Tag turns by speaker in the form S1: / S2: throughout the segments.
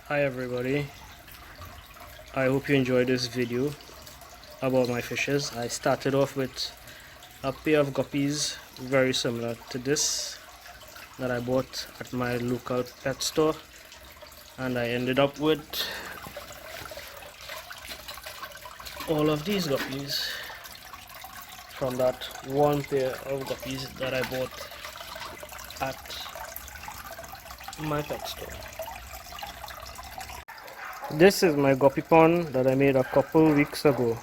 S1: Hi everybody, I hope you enjoyed this video about my fishes. I started off with a pair of guppies very similar to this that I bought at my local pet store, and I ended up with all of these guppies from that one pair of guppies that I bought at my pet store. This is my guppy pond that I made a couple weeks ago.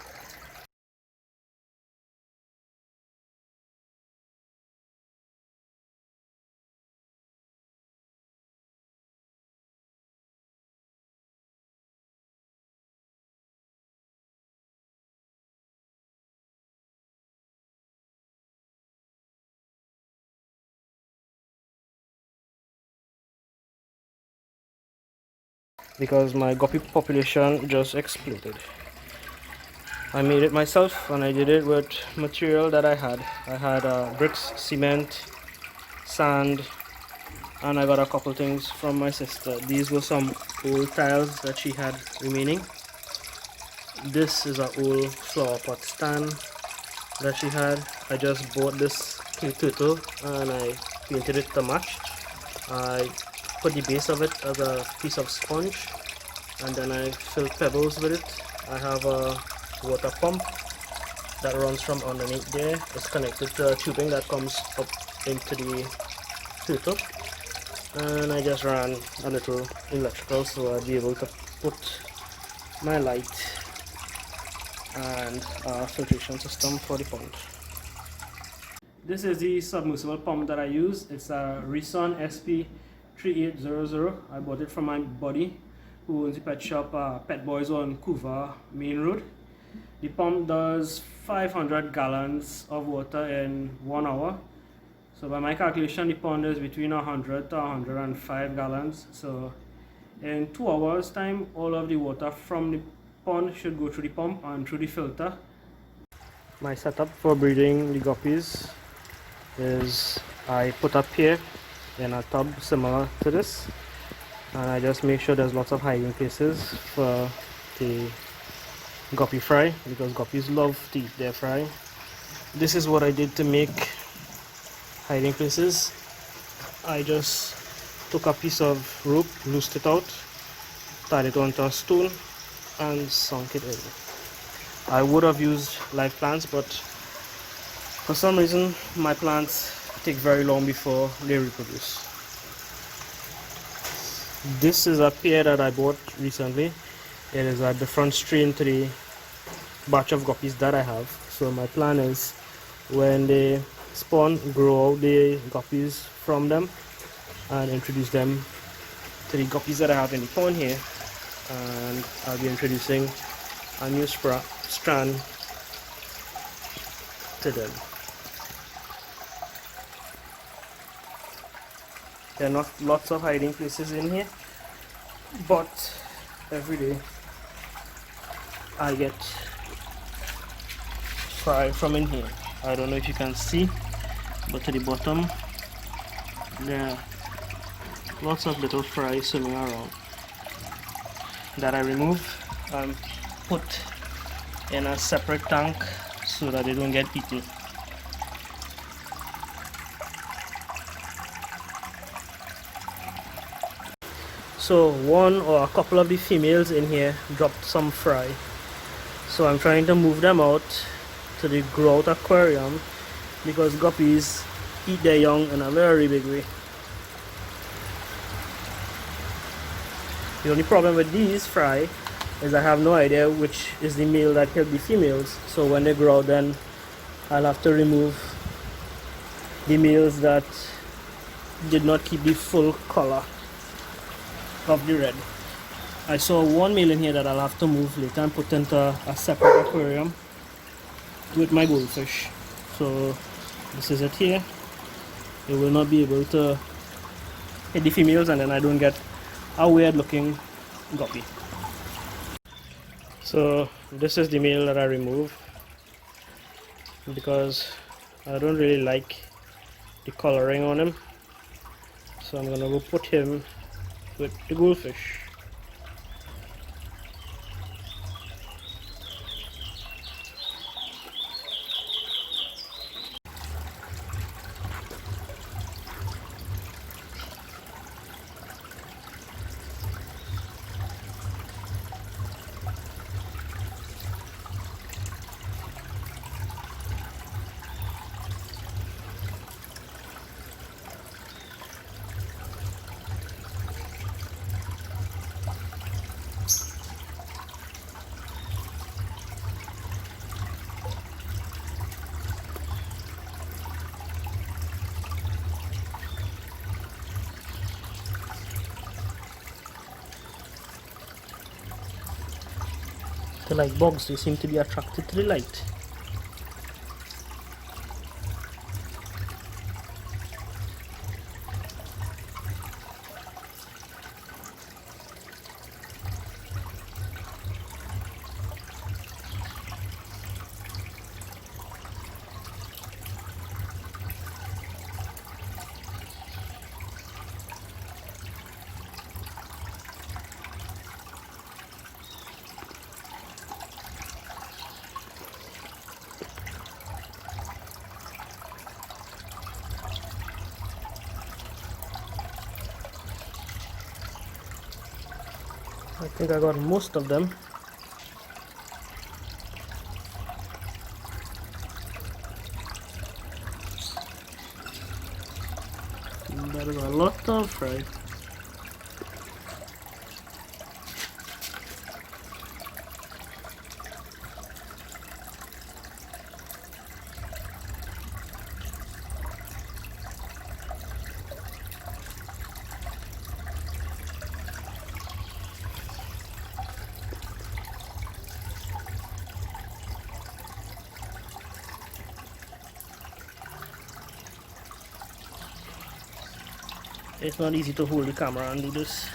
S1: Because my guppy population just exploded. I made it myself, and I did it with material that I had. I had bricks, cement, sand, and I got a couple things from my sister. These were some old tiles that she had remaining. This is an old flower pot stand that she had. I just bought this cute turtle and I painted it to match. I put the base of it as a piece of sponge, and then I filled pebbles with it. I have a water pump that runs from underneath there. It's connected to a tubing that comes up into the turtle, and I just ran a little electrical so I'd be able to put my light and a filtration system for the pond. This is the submersible pump that I use. It's a Reson SP3800. I bought it from my buddy who owns the pet shop Pet Boys on Couva Main Road. The pump does 500 gallons of water in 1 hour. So by my calculation, the pond is between 100 to 105 gallons. So in 2 hours time, all of the water from the pond should go through the pump and through the filter. My setup for breeding the guppies is I put up here in a tub similar to this, and I just make sure there's lots of hiding places for the guppy fry, because guppies love to eat their fry. This is what I did to make hiding places. I just took a piece of rope, loosed it out, tied it onto a stone and sunk it in. I would have used live plants, but for some reason my plants take very long before they reproduce. This is a pair that I bought recently. It is a different strain to the batch of guppies that I have. So my plan is when they spawn, grow out the guppies from them and introduce them to the guppies that I have in the pond here, and I'll be introducing a new strand to them. There are not lots of hiding places in here, but every day I get fry from in here. I don't know if you can see, but to the bottom there are lots of little fry swimming around that I remove and put in a separate tank so that they don't get eaten. So one or a couple of the females in here dropped some fry, so I'm trying to move them out to the grow out aquarium, because guppies eat their young in a very big way. The only problem with these fry is I have no idea which is the male that killed the females, so when they grow out, then I'll have to remove the males that did not keep the full color of the red. I saw one male in here that I'll have to move later and put into a separate aquarium with my goldfish. So this is it here. It will not be able to hit the females, and then I don't get a weird looking guppy. So this is the male that I remove because I don't really like the coloring on him, so I'm gonna go put him with the goldfish. to like bugs. They seem to be attracted to the light. I think I got most of them. That is a lot of fry. It's not easy to hold the camera and do this.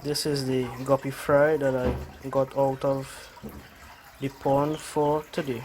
S1: This is the guppy fry that I got out of the pond for today.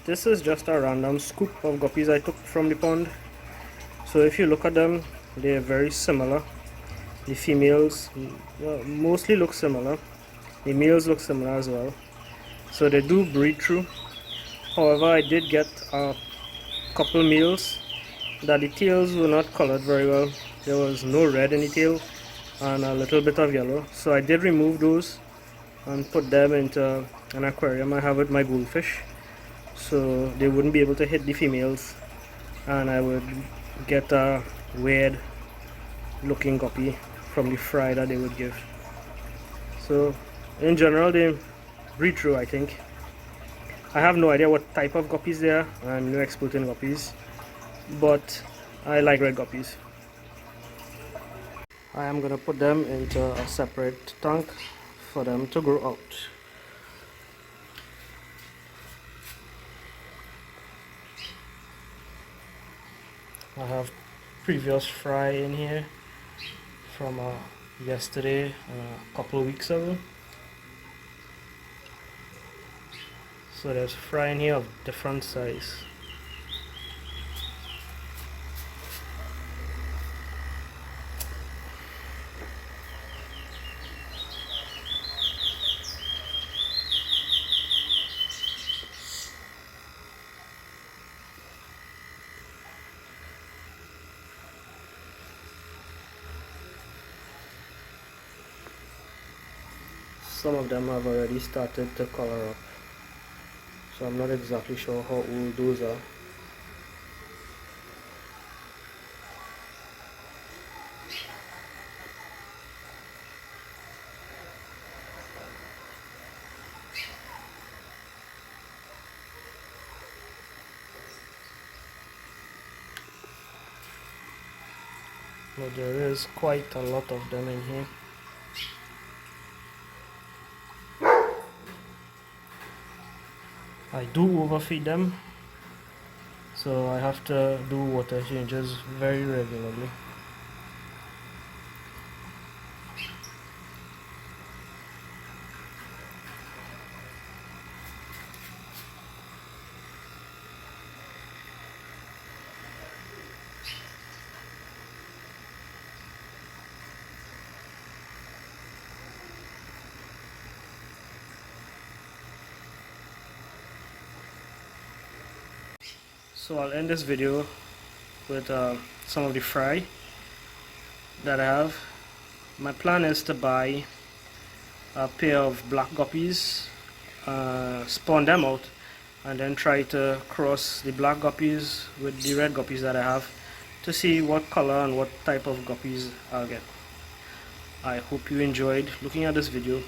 S1: This is just a random scoop of guppies I took from the pond. So if you look at them, they are very similar. The females mostly look similar. The males look similar as well. So they do breed through. However, I did get a couple males that the tails were not colored very well. There was no red in the tail and a little bit of yellow. So I did remove those and put them into an aquarium I have with my goldfish, so they wouldn't be able to hit the females and I would get a weird looking guppy from the fry that they would give. So in general they breed through, I think. I have no idea what type of guppies they are. I'm no expert in guppies, but I like red guppies. I am gonna put them into a separate tank for them to grow out. I have previous fry in here from yesterday, a couple of weeks ago. So there's fry in here of different size. some of them have already started to color up, so I'm not exactly sure how old those are. But there is quite a lot of them in here. I do overfeed them, so I have to do water changes very regularly. So I'll end this video with some of the fry that I have. My plan is to buy a pair of black guppies, spawn them out, and then try to cross the black guppies with the red guppies that I have to see what color and what type of guppies I'll get. I hope you enjoyed looking at this video.